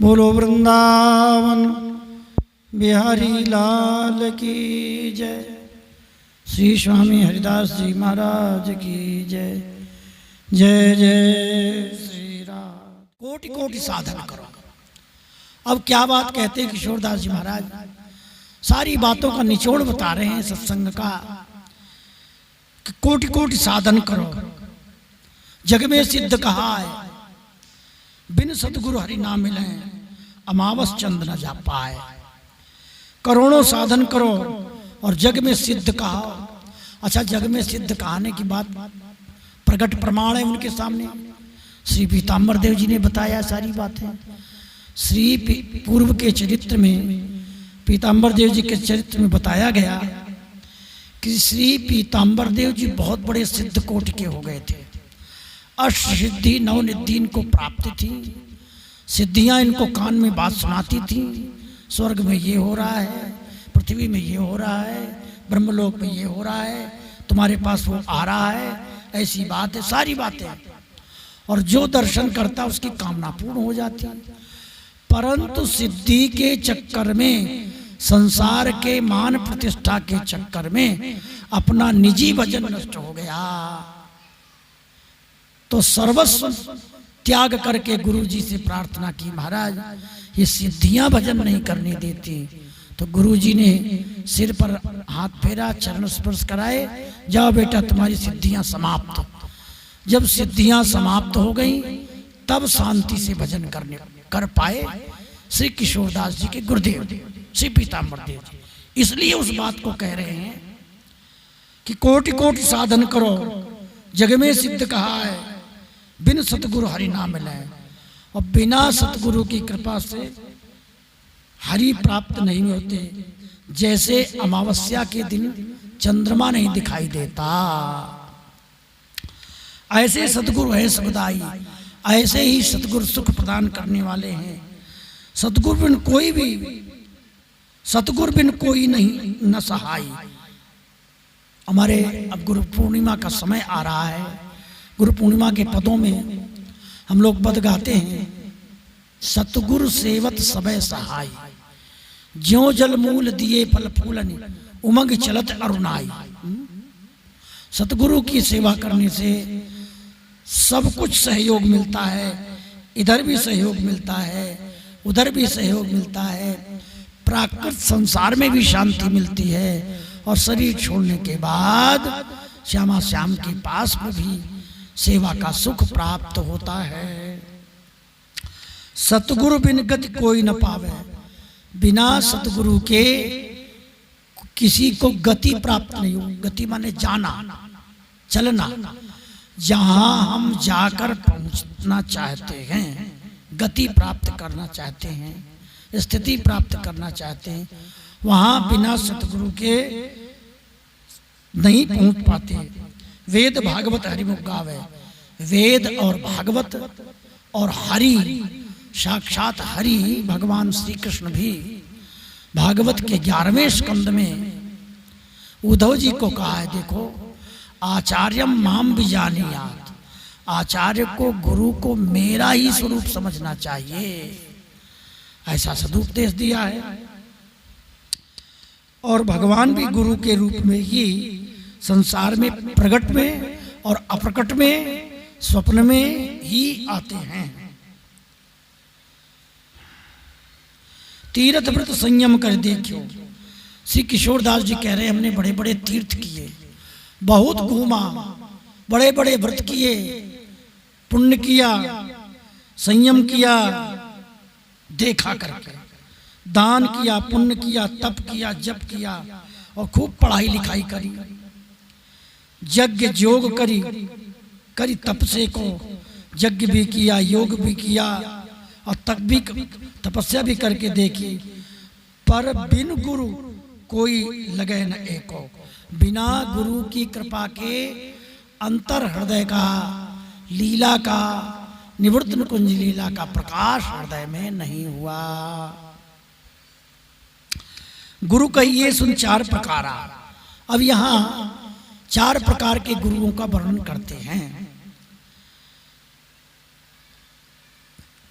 बोलो वृंदावन बिहारी लाल की जय। श्री स्वामी हरिदास जी महाराज की जय। जय जय श्री राम। कोटि कोटि साधन करो। अब क्या बात कहते हैं किशोरदास जी महाराज, सारी बातों का निचोड़ बता रहे हैं सत्संग का। कोटि कोटि साधन करो, जग में सिद्ध कहा है, बिन सतगुरु हरि नाम मिले अमावस चंद न जा पाए। करोड़ों साधन करो और जग में सिद्ध कहा। अच्छा, जग में सिद्ध कहने की बात प्रकट प्रमाण है उनके सामने। श्री पीताम्बर देव जी ने बताया सारी बातें। श्री पूर्व के चरित्र में, पीताम्बर देव जी के चरित्र में बताया गया कि श्री पीताम्बर देव जी बहुत बड़े सिद्ध कोटि के हो गए थे। अष्ट सिद्धि नौ निधि इनको प्राप्त थी। सिद्धियां इनको कान में बात सुनाती थी, स्वर्ग में ये हो रहा है, पृथ्वी में ये हो रहा है, ब्रह्मलोक में ये हो रहा है, तुम्हारे पास वो आ रहा है, ऐसी बात है, सारी बातें। और जो दर्शन करता उसकी कामना पूर्ण हो जाती है। परंतु सिद्धि के चक्कर में, संसार के मान प्रतिष्ठा के चक्कर में अपना निजी भजन नष्ट हो गया। तो सर्वस्व त्याग करके गुरु जी से प्रार्थना की, महाराज ये सिद्धियां भजन नहीं करने देती। तो गुरु जी ने सिर पर हाथ फेरा, चरण स्पर्श कराए, जाओ बेटा तुम्हारी सिद्धियां समाप्त। जब सिद्धियां समाप्त हो गई तब शांति से भजन कर पाए श्री किशोरदास जी के गुरुदेव श्री पीताम्बर देव जी। इसलिए उस बात को कह रहे हैं कि कोटि कोटि साधन करो, जग में सिद्ध कहा है, बिन सतगुरु हरि नाम मिले। और बिना सतगुरु की कृपा से हरि प्राप्त नहीं होते। जैसे अमावस्या के दिन चंद्रमा नहीं दिखाई देता, ऐसे सतगुरु है सुखदाई। ऐसे ही सतगुरु सुख प्रदान करने वाले हैं। सतगुरु बिन कोई नहीं न सहाय। हमारे अब गुरु पूर्णिमा का समय आ रहा है। गुरु पूर्णिमा के पदों में हम लोग पद गाते हैं, सतगुरु सेवत सबय सहाय, ज्यों जल मूल दिए फल फूलन, उमंग चलत अरुणाई। सतगुरु की सेवा करने से सब कुछ सहयोग मिलता है। इधर भी सहयोग मिलता है, उधर भी सहयोग मिलता है। प्राकृत संसार में भी शांति मिलती है और शरीर छोड़ने के बाद श्यामा श्याम के पास में भी सेवा का सुख प्राप्त होता है। सतगुरु बिन गति कोई न पावे। बिना सतगुरु के किसी को गति प्राप्त नहीं हो। गति माने जाना, चलना। जहां हम जाकर पहुंचना चाहते हैं, गति प्राप्त करना चाहते हैं, स्थिति प्राप्त करना चाहते हैं, वहां बिना सतगुरु के नहीं पहुंच पाते। वेद भागवत हरिमुख गावे। वेद और भागवत और हरि, साक्षात हरि भगवान श्री कृष्ण भी भागवत के 11वें स्कंद में उद्धव जी को कहा है, देखो आचार्यम माम विजानीयात्। आचार्य को, गुरु को मेरा ही स्वरूप समझना चाहिए, ऐसा सदुपदेश दिया है। और भगवान भी गुरु के रूप में ही संसार में प्रकट में और अप्रकट में, स्वप्न में ही आते हैं। तीर्थ व्रत संयम कर देखियो। श्री किशोरदास जी कह रहे हैं, हमने बड़े बड़े तीर्थ किए, बहुत घूमा, बड़े बड़े व्रत किए, पुण्य किया, संयम किया, देखा करके, दान किया, पुण्य किया, तप किया, जप किया और खूब पढ़ाई लिखाई करी, यज्ञ योग करी तपस्या को, यज्ञ भी किया, योग भी किया और तप भी, तपस्या भी करके देखी। पर बिन गुरु कोई लगे न एको। बिना गुरु की कृपा के अंतर हृदय का, लीला का, निवृत्त कुंज लीला का प्रकाश हृदय में नहीं हुआ। गुरु कहिए सुन चार प्रकारा। अब यहां 4 प्रकार के गुरुओं का वर्णन करते हैं।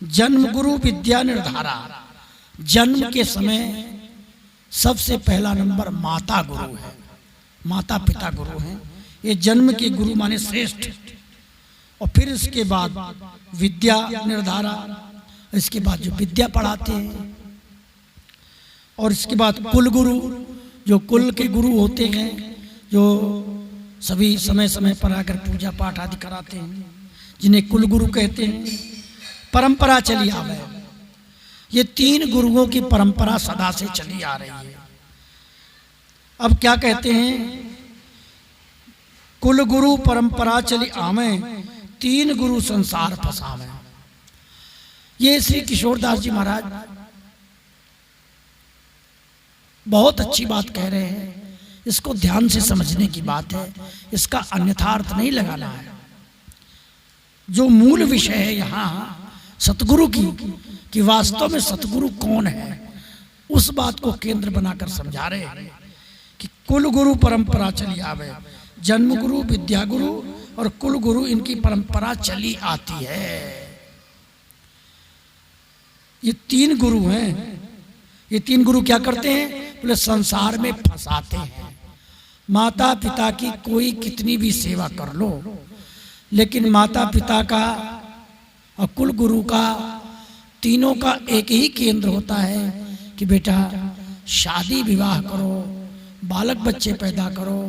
जन्म गुरु विद्या निर्धारा। जन्म के समय सबसे पहला नंबर माता गुरु है, माता पिता गुरु हैं। ये जन्म के गुरु माने श्रेष्ठ। और फिर इसके बाद विद्या निर्धारा, इसके बाद जो विद्या पढ़ाते हैं। और इसके बाद कुल गुरु, जो कुल के गुरु होते हैं, जो सभी समय समय पर आकर पूजा पाठ आदि कराते हैं, जिन्हें कुल गुरु कहते हैं। परंपरा चली आ रही, ये 3 गुरुओं की परंपरा सदा से चली आ रही है। अब क्या कहते हैं, कुल गुरु परंपरा चली आवे, 3 गुरु संसार फसावे। ये श्री किशोरदास जी महाराज बहुत अच्छी बात कह रहे हैं। इसको ध्यान से समझने की बात है, इसका अन्यथा अर्थ नहीं लगाना है। जो मूल विषय है यहाँ सतगुरु की, कि वास्तव में सतगुरु कौन है, उस बात को केंद्र बनाकर समझा रहे हैं कि कुल गुरु परंपरा चली आवे। जन्म गुरु, विद्या गुरु और कुल गुरु, इनकी परंपरा चली आती है। ये 3 गुरु हैं। ये 3 गुरु क्या करते हैं, बोले संसार में फंसाते हैं। माता पिता की कोई कितनी भी सेवा कर लो, लेकिन माता पिता का और कुल गुरु का, तीनों का एक ही केंद्र होता है कि बेटा शादी विवाह करो, बालक बच्चे पैदा करो।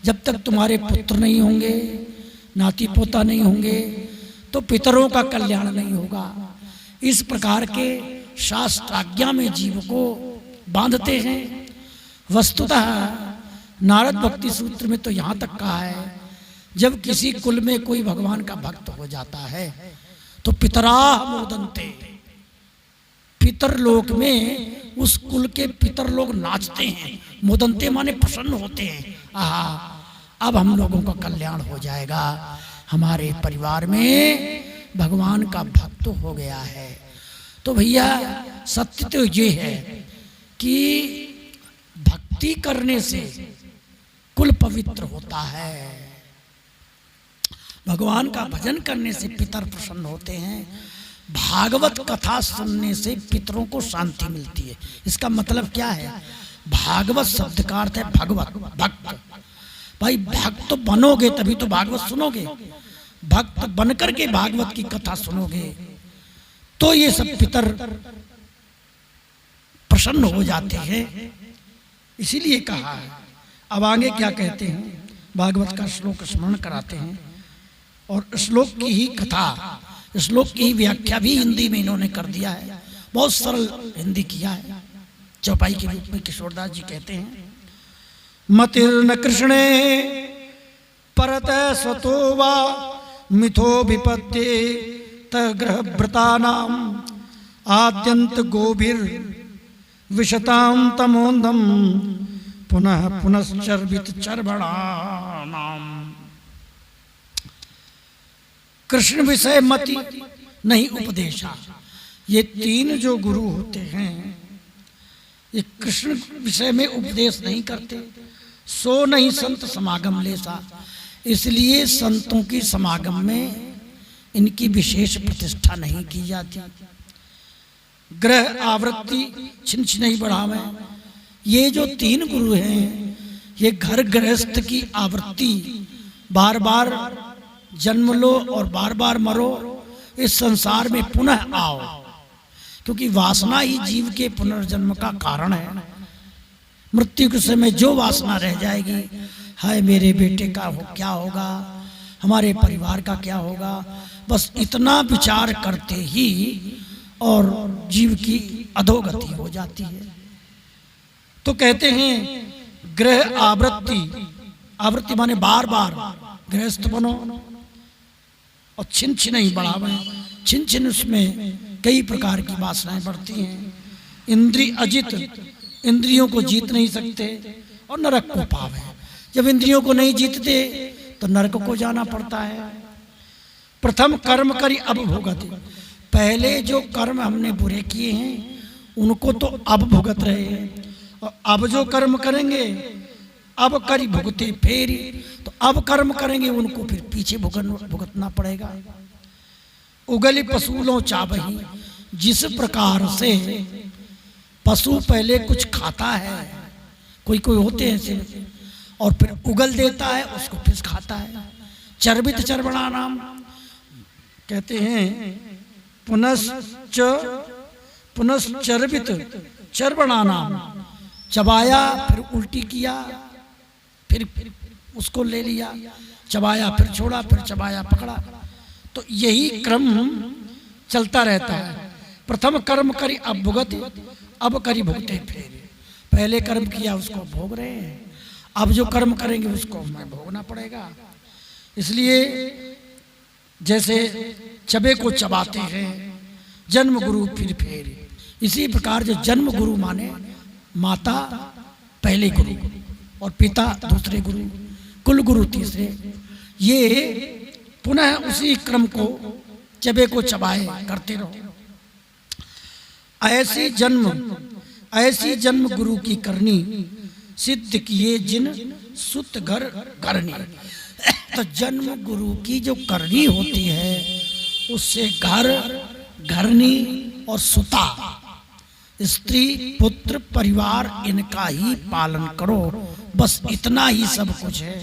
जब तक तुम्हारे पुत्र नहीं होंगे, नाती पोता नहीं होंगे, तो पितरों का कल्याण नहीं होगा। इस प्रकार के शास्त्राज्ञा में जीव को बांधते हैं। वस्तुतः नारद भक्ति सूत्र में तो यहाँ तक कहा है, जब किसी कुल में कोई भगवान का भक्त हो जाता है तो पितराह मोदन्ते, पितरलोक में उस कुल के पितर लोग नाचते हैं। मोदन्ते माने प्रसन्न होते हैं। आहा, अब हम लोगों का कल्याण हो जाएगा, हमारे परिवार में भगवान का भक्त हो गया है। तो भैया सत्य तो ये है कि भक्ति करने से कुल पवित्र होता है, भगवान का भजन करने से पितर प्रसन्न होते हैं, भागवत कथा सुनने से पितरों को शांति मिलती है। इसका मतलब क्या है, भागवत शब्द का अर्थ है भगवत, भक्त। भाई भक्त तो बनोगे तभी तो भागवत सुनोगे, भक्त बनकर के भागवत की कथा सुनोगे तो ये सब पितर प्रसन्न हो जाते हैं। इसीलिए कहा है। अब आगे क्या कहते हैं, भागवत का श्लोक स्मरण कराते हैं और श्लोक की ही कथा, श्लोक की ही व्याख्या भी हिंदी में इन्होंने कर दिया है। बहुत सरल हिंदी किया है, चौपाई के रूप में किशोरदास जी कहते हैं, मतिर्न कृष्णे परत स्वतो वा मिथो विपत्ये तग्रहभृतानाम आद्यंत गोभिर विशताम तमोन्दम पुनः पुनश्चर्वित चर्वणानाम। कृष्ण विषय मति नहीं उपदेशा। ये 3 जो गुरु होते हैं ये कृष्ण विषय में उपदेश नहीं करते। सो नहीं संत समागम लेसा, इसलिए संतों की समागम में इनकी विशेष प्रतिष्ठा नहीं की जाती। ग्रह आवृत्ति छिन छिन बढ़ावे। ये जो 3 गुरु हैं ये घर गृहस्थ की आवृत्ति, बार बार जन्म लो और बार बार मरो, इस संसार में पुनः आओ, क्योंकि वासना ही जीव के पुनर्जन्म का कारण है। मृत्यु के समय जो वासना रह जाएगी, हाय मेरे बेटे का क्या होगा, हमारे परिवार का क्या होगा, बस इतना विचार करते ही और जीव की अधोगति हो जाती है। तो कहते हैं ग्रह आवृत्ति, आवृत्ति माने बार बार गृहस्थ बनो और छिन छिन ही बढ़ावे। छिन छिन उसमें कई प्रकार की वासनाएं बढ़ती हैं। इंद्रिय अजित, इंद्रियों को जीत नहीं सकते और नरक को पावे। जब इंद्रियों को नहीं जीतते तो नरक को जाना पड़ता है। प्रथम कर्म करी अब भुगत, पहले जो कर्म हमने बुरे किए हैं उनको तो अब भुगत रहे हैं, और अब जो कर्म करेंगे अब करी भुगते फेरी, तो अब कर्म करेंगे उनको फिर पीछे भुगतना पड़ेगा। उगली पशुलों चाबही, जिस प्रकार से पशु पहले कुछ खाता है, कोई कोई होते हैं ऐसे, और फिर उगल देता है, उसको फिर खाता है। चर्बित चर्वणा नाम कहते हैं, पुनश्चर्बित चर्वणा नाम, चबाया फिर उल्टी किया, फिर उसको ले लिया, चबाया फिर छोड़ा, फिर चबाया पकड़ा, तो यही क्रम चलता रहता है। प्रथम कर्म करी अब भुगत, अब करी भुगते फिर। पहले कर्म किया उसको भोग रहे हैं, अब जो कर्म करेंगे उसको हमें भोगना पड़ेगा। इसलिए जैसे चबे को चबाते हैं, जन्म गुरु फिर फेर, इसी प्रकार जो जन्म गुरु माने माता पहले गुरु और पिता दूसरे गुरु, कुल गुरु तीसरे, ये पुनः उसी क्रम को चबे को चबाए करते रहो। ऐसी जन्म गुरु की करनी, सिद्ध किए जिन सुत घर करनी। तो जन्म गुरु की जो करनी होती है, उससे घर घरनी और सुता, स्त्री पुत्र परिवार, इनका ही पालन करो, बस इतना ही सब कुछ है।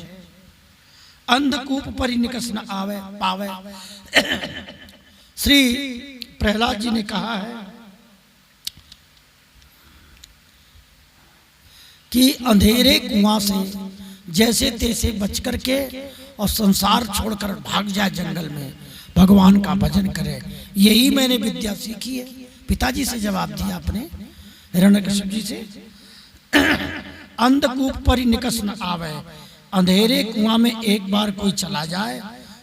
अंधकूप परि निकस न आवे पावे। श्री प्रहलाद जी ने कहा है कि अंधेरे कुआं से जैसे तैसे बच करके और संसार छोड़कर भाग जाए जंगल में, भगवान का भजन करे, यही मैंने विद्या सीखी है। पिताजी से जवाब दिया अपने हिरण्यकश्यप जी से। अंधकूप परि निकस न आवे, अंधेरे कुआं में एक बार कोई चला जाए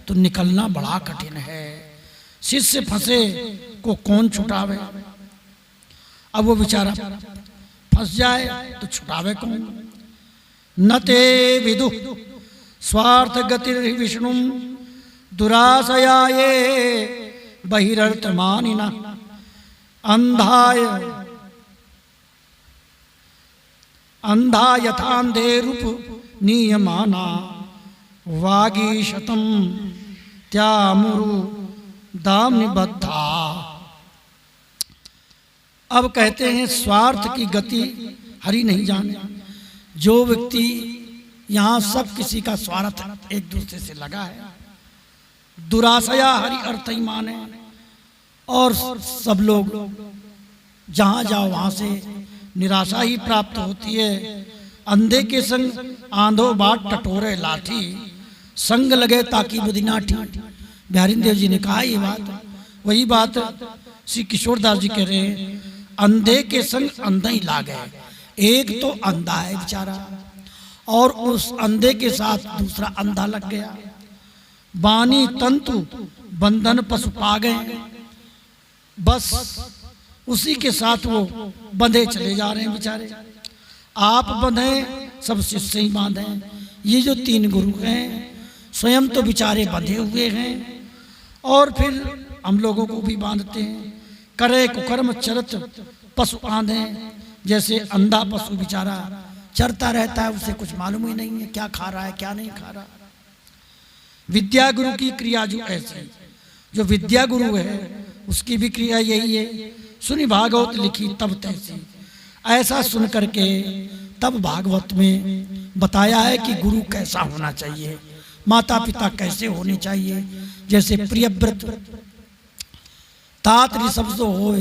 तो निकलना बड़ा कठिन है। शिष्य फंसे को कौन छुटावे। अब वो बेचारा फंस जाए तो छुटावे कौन। न ते विदु स्वार्थ गतिर विष्णु, दुराशयाये बहिरर्थमानिना। अंधा यथांधे रूप नियमाना, वागीशतम त्यामुरु दाम निबद्धा। अब कहते हैं स्वार्थ की गति हरि नहीं जाने। जो व्यक्ति यहाँ सब किसी का स्वार्थ एक दूसरे से लगा है, दुराशया हरि अर्थ ही माने, और सब लोग जहाँ जाओ वहाँ से निराशा ही प्राप्त होती है। अंधे के संग आंधो बाट टटोरे लाठी, संग लगे ताकि बुद्धि नाठी। बिहारी देव जी ने कहा ये बात, वही बात श्री किशोरदास जी कह रहे हैं। अंधे के संग अंधा ही लागे। एक तो अंधा है बेचारा, और उस अंधे के साथ दूसरा अंधा लग गया। बानी तंतु बंधन पशु पा गए, बस उसी के साथ वो बंधे चले जा रहे हैं बेचारे। आप बंधे सब शिष्य ही बांधे। ये जो तीन गुरु हैं स्वयं तो बेचारे बंधे हुए हैं, और फिर हम लोगों को भी बांधते हैं। करे कुकर्म चरत पशु आंधे, जैसे अंधा पशु बेचारा चरता रहता है, उसे कुछ मालूम ही नहीं है क्या खा रहा है क्या नहीं खा रहा। विद्या गुरु की क्रिया जो ऐसी, जो विद्या गुरु है उसकी भी क्रिया यही है। सुनी भागवत लिखी तब तैसी, ऐसा सुन करके तब भागवत में बताया है कि गुरु कैसा होना चाहिए, माता पिता कैसे होने चाहिए। जैसे प्रियव्रत तात ऋषभ सो हो,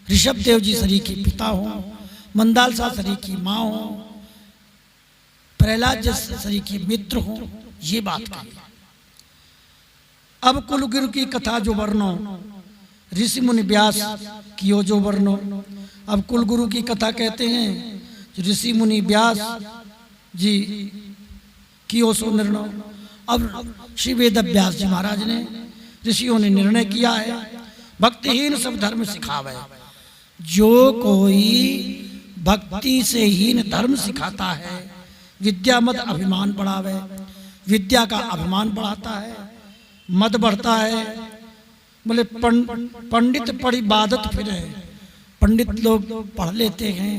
ऋषभ देव जी सरी की पिता हो, मंदालसा सरी की माँ हो, प्रहलाद जैसे सरी की मित्र हो, ये बात कही। अब कुल गुरु की कथा जो वर्णो, ऋषि मुनि व्यास कियो जो वर्णो। अब कुल गुरु की कथा कहते हैं ऋषि मुनि व्यास जी कियो सो निर्णय। अब श्री वेद व्यास जी महाराज ने, ऋषियों ने निर्णय किया है, भक्तिहीन सब धर्म सिखावे। जो कोई भक्ति से हीन धर्म सिखाता है, विद्या मद अभिमान बढ़ावे, विद्या का अभिमान बढ़ाता है, मद बढ़ता है। बोले पंडित पढ़ी बादत फिरे। पंडित लोग पढ़ लेते हैं,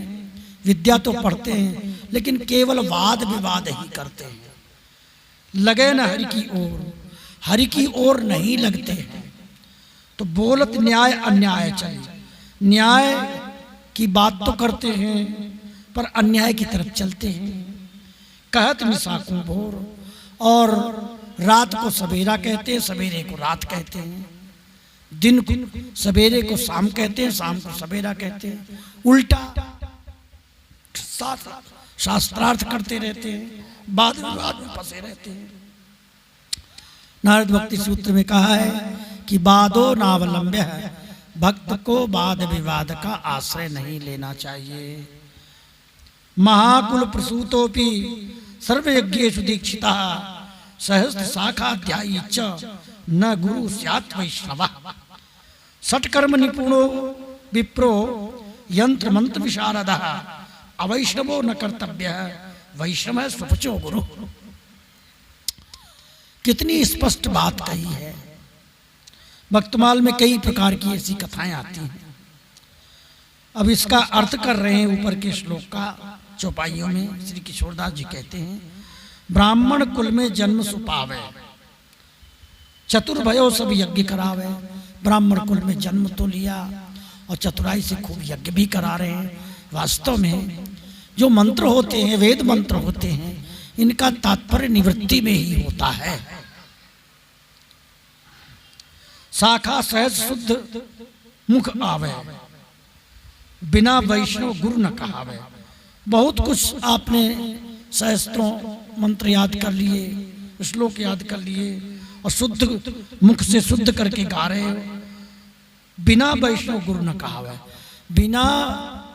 विद्या तो पढ़ते हैं, लेकिन केवल वाद विवाद ही करते हैं, लगे न हरि की ओर, हरि की ओर नहीं लगते हैं। तो बोलत न्याय अन्याय चले। न्याय की बात तो करते हैं पर अन्याय की तरफ चलते हैं। कहत निशा को भोर, और रात को सवेरा कहते हैं, सवेरे को रात कहते हैं। दिन को सवेरे को शाम कहते हैं, शाम को सवेरा कहते हैं। उल्टा शास्त्रार्थ करते रहते हैं, बाद विवाद में फंसे रहते हैं। नारद भक्ति सूत्र में कहा है कि बादो नावलंब्य है, भक्त को वाद विवाद का आश्रय नहीं लेना चाहिए। महाकुल प्रसूतोपि सर्वयज्ञेषु दीक्षिता सहस्त्र शाखाध्यायी च न गुरु स्यात् वैष्णवः। षट्कर्म निपुणो विप्रो यंत्र मंत्र विशारदः अवैष्णवो न कर्तव्यः वैष्णवः स्वपचो गुरु। कितनी स्पष्ट बात कही है। भक्तमाल में कई प्रकार की ऐसी कथाएं आती हैं। अब इसका अर्थ कर रहे हैं ऊपर के श्लोक का चौपाइयों में। श्री किशोरदास जी कहते हैं, ब्राह्मण कुल में जन्म सुपावे, चतुर्भयो सब यज्ञ करावे। ब्राह्मण कुल में जन्म तो लिया और चतुराई से खूब यज्ञ भी करा रहे हैं। वास्तव में जो मंत्र होते हैं, वेद मंत्र होते हैं, इनका तात्पर्य निवृत्ति में ही होता है। शाखा सहज शुद्ध मुख आवे, बिना वैष्णव गुरु न कहावे। बहुत कुछ आपने सहस्त्रों मंत्र याद कर लिए, श्लोक याद कर लिए और शुद्ध मुख से शुद्ध करके गा रहे हो। बिना वैष्णव गुरु न कहावे। बिना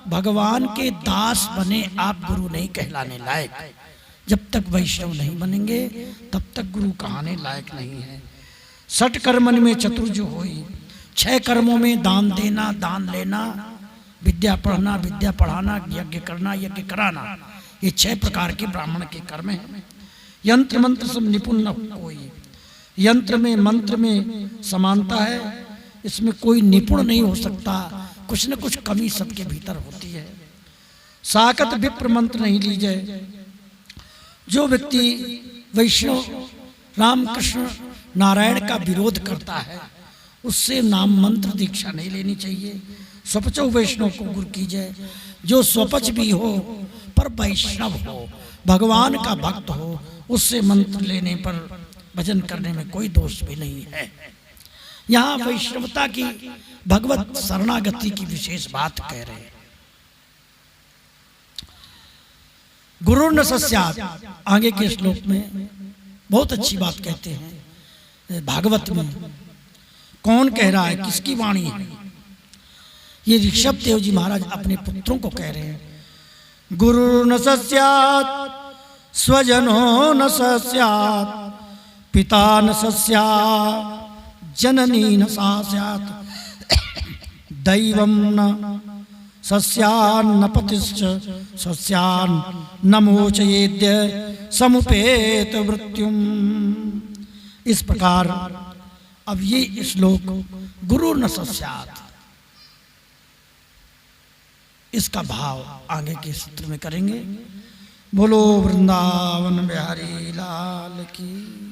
भगवान के दास बने आप गुरु नहीं कहलाने लायक। जब तक वैष्णव नहीं बनेंगे तब तक गुरु कहने लायक नहीं है। षट कर्मन में चतुर्ज होई, 6 कर्मों में दान देना, दान लेना, विद्या पढ़ना, विद्या पढ़ाना, यज्ञ करना, यज्ञ कराना, ये 6 प्रकार के ब्राह्मण के कर्म हैं। यंत्र मंत्र सब निपुण न कोई। यंत्र में मंत्र में समानता है, इसमें कोई निपुण नहीं हो सकता। कुछ न कुछ कमी सबके भीतर होती है। साकत विप्र मंत्र नहीं लीजिए। जो व्यक्ति वैष्णव रामकृष्ण नारायण का विरोध करता है उससे नाम मंत्र दीक्षा नहीं लेनी चाहिए। स्वपच वैष्णव को गुरु कीजिए। जो स्वपच भी हो पर वैष्णव हो, भगवान का भक्त हो, उससे मंत्र लेने पर भजन करने में कोई दोष भी नहीं है। यहाँ वैष्णवता की, भगवत शरणागति की विशेष बात कह रहे हैं। गुरु न सस्यात्, आगे के श्लोक में बहुत अच्छी बात कहते हैं। भागवत में कौन कह रहा है, किसकी वाणी है? ये ऋषभ देव जी महाराज अपने पुत्रों को कह रहे हैं। गुरु न सस्यात् स्वजनो न सस्यात् पिता न सस्यात् जननी न सस्यात् दैवं न सस्यान्न पतिश्च सस्यान्न मोचयेद्य समुपेत मृत्युम। इस प्रकार अब ये श्लोक गुरु न सस्यात्, इसका भाव आगे के सूत्र में करेंगे। बोलो वृंदावन बिहारी लाल की।